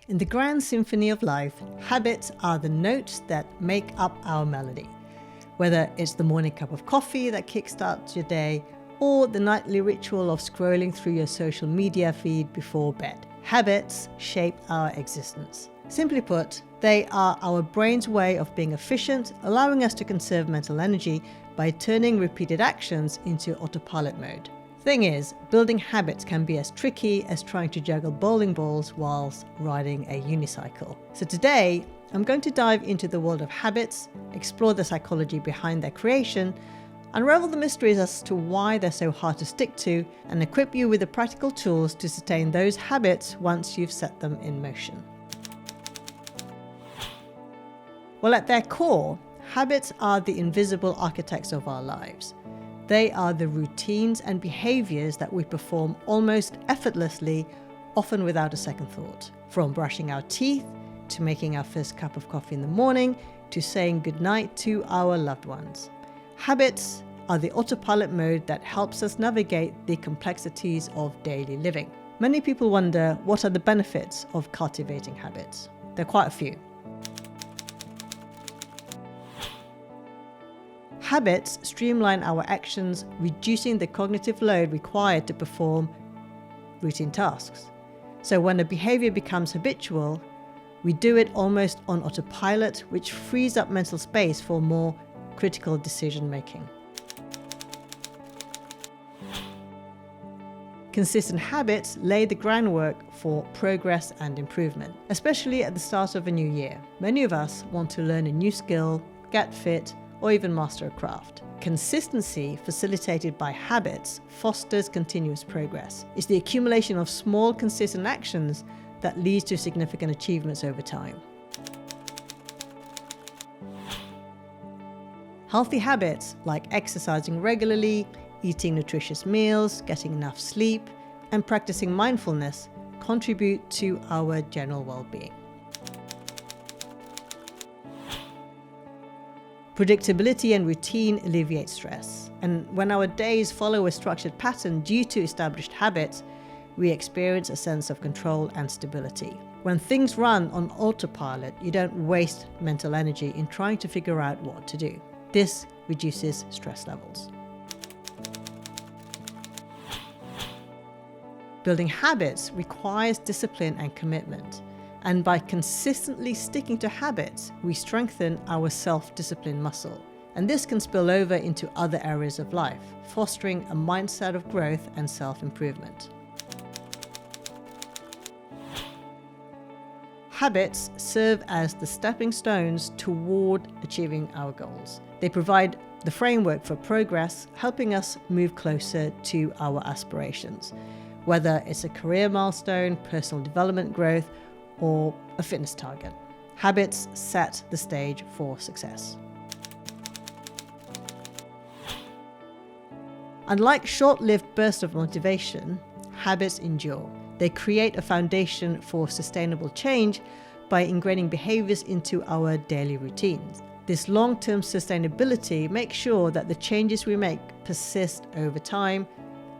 In the Grand Symphony of Life, habits are the notes that make up our melody. Whether it's the morning cup of coffee that kickstarts your day, or the nightly ritual of scrolling through your social media feed before bed, habits shape our existence. Simply put, they are our brain's way of being efficient, allowing us to conserve mental energy by turning repeated actions into autopilot mode. Thing is, building habits can be as tricky as trying to juggle bowling balls whilst riding a unicycle. So today, I'm going to dive into the world of habits, explore the psychology behind their creation, unravel the mysteries as to why they're so hard to stick to, and equip you with the practical tools to sustain those habits once you've set them in motion. Well, at their core, habits are the invisible architects of our lives. They are the routines and behaviours that we perform almost effortlessly, often without a second thought. From brushing our teeth, to making our first cup of coffee in the morning, to saying goodnight to our loved ones. Habits are the autopilot mode that helps us navigate the complexities of daily living. Many people wonder, what are the benefits of cultivating habits? There are quite a few. Habits streamline our actions, reducing the cognitive load required to perform routine tasks. So when a behavior becomes habitual, we do it almost on autopilot, which frees up mental space for more critical decision making. Consistent habits lay the groundwork for progress and improvement, especially at the start of a new year. Many of us want to learn a new skill, get fit, or even master a craft. Consistency, facilitated by habits, fosters continuous progress. It's the accumulation of small, consistent actions that leads to significant achievements over time. Healthy habits like exercising regularly, eating nutritious meals, getting enough sleep, and practicing mindfulness contribute to our general well-being. Predictability and routine alleviate stress, and when our days follow a structured pattern due to established habits, we experience a sense of control and stability. When things run on autopilot, you don't waste mental energy in trying to figure out what to do. This reduces stress levels. Building habits requires discipline and commitment. And by consistently sticking to habits, we strengthen our self-discipline muscle. And this can spill over into other areas of life, fostering a mindset of growth and self-improvement. Habits serve as the stepping stones toward achieving our goals. They provide the framework for progress, helping us move closer to our aspirations, whether it's a career milestone, personal development growth, or a fitness target. Habits set the stage for success. Unlike short-lived bursts of motivation, habits endure. They create a foundation for sustainable change by ingraining behaviours into our daily routines. This long-term sustainability makes sure that the changes we make persist over time,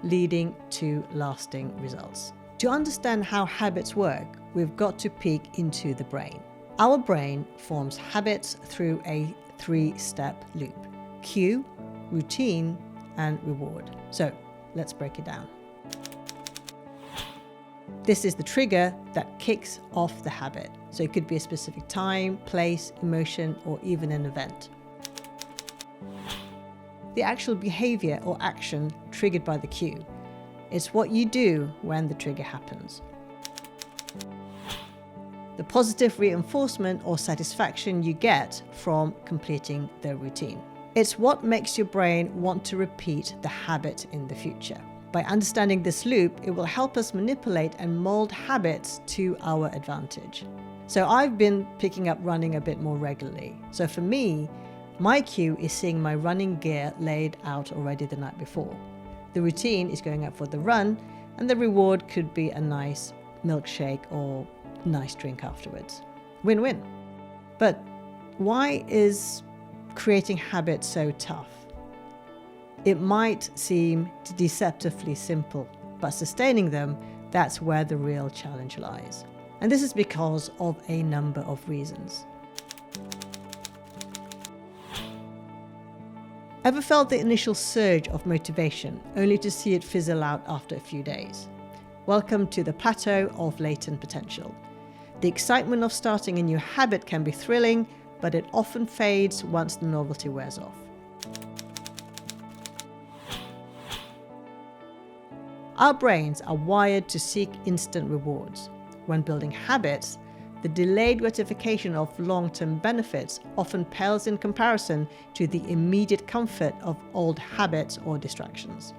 leading to lasting results. To understand how habits work, we've got to peek into the brain. Our brain forms habits through a three-step loop: cue, routine, and reward. So let's break it down. This is the trigger that kicks off the habit. So it could be a specific time, place, emotion, or even an event. The actual behavior or action triggered by the cue. It's what you do when the trigger happens. The positive reinforcement or satisfaction you get from completing the routine. It's what makes your brain want to repeat the habit in the future. By understanding this loop, it will help us manipulate and mold habits to our advantage. So I've been picking up running a bit more regularly. So for me, my cue is seeing my running gear laid out already the night before. The routine is going out for the run, and the reward could be a nice milkshake or nice drink afterwards. Win-win. But why is creating habits so tough? It might seem deceptively simple, but sustaining them, that's where the real challenge lies. And this is because of a number of reasons. Ever felt the initial surge of motivation only to see it fizzle out after a few days? Welcome to the plateau of latent potential. The excitement of starting a new habit can be thrilling, but it often fades once the novelty wears off. Our brains are wired to seek instant rewards. When building habits, the delayed gratification of long-term benefits often pales in comparison to the immediate comfort of old habits or distractions.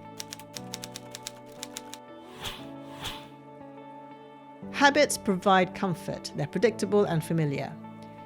Habits provide comfort. They're predictable and familiar.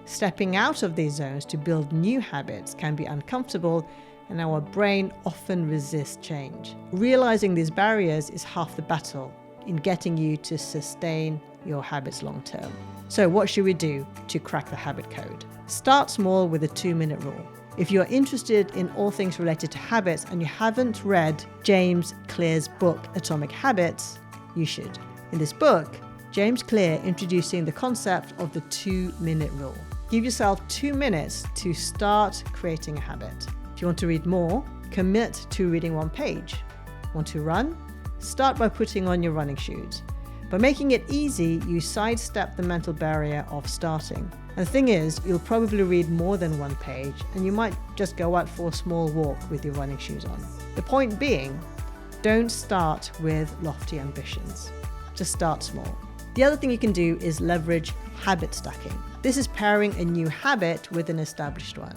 Stepping out of these zones to build new habits can be uncomfortable, and our brain often resists change. Realizing these barriers is half the battle in getting you to sustain your habits long term. So what should we do to crack the habit code? Start small with a 2-minute rule. If you're interested in all things related to habits and you haven't read James Clear's book, Atomic Habits, you should. In this book, James Clear introducing the concept of the 2-minute rule. Give yourself 2 minutes to start creating a habit. If you want to read more, commit to reading 1 page. Want to run? Start by putting on your running shoes. By making it easy, you sidestep the mental barrier of starting. And the thing is, you'll probably read more than 1 page, and you might just go out for a small walk with your running shoes on. The point being, don't start with lofty ambitions. Just start small. The other thing you can do is leverage habit stacking. This is pairing a new habit with an established one.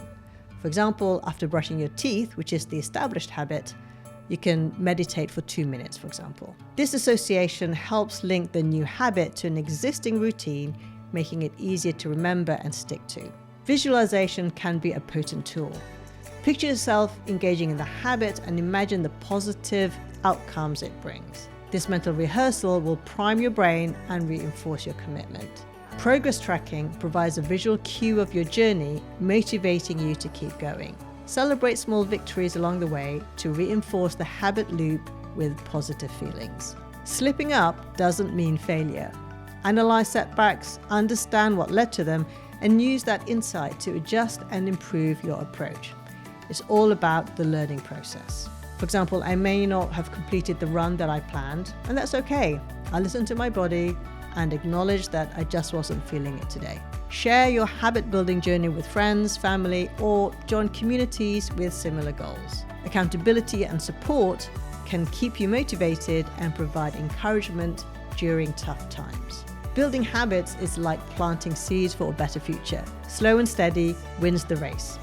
For example, after brushing your teeth, which is the established habit, you can meditate for 2 minutes, for example. This association helps link the new habit to an existing routine, making it easier to remember and stick to. Visualization can be a potent tool. Picture yourself engaging in the habit and imagine the positive outcomes it brings. This mental rehearsal will prime your brain and reinforce your commitment. Progress tracking provides a visual cue of your journey, motivating you to keep going. Celebrate small victories along the way to reinforce the habit loop with positive feelings. Slipping up doesn't mean failure. Analyze setbacks, understand what led to them, and use that insight to adjust and improve your approach. It's all about the learning process. For example, I may not have completed the run that I planned, and that's okay. I listen to my body and acknowledge that I just wasn't feeling it today. Share your habit building journey with friends, family, or join communities with similar goals. Accountability and support can keep you motivated and provide encouragement during tough times. Building habits is like planting seeds for a better future. Slow and steady wins the race.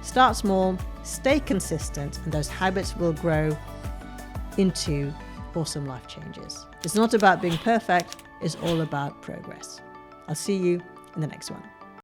Start small, stay consistent, and those habits will grow into awesome life changes. It's not about being perfect, it's all about progress. I'll see you in the next one.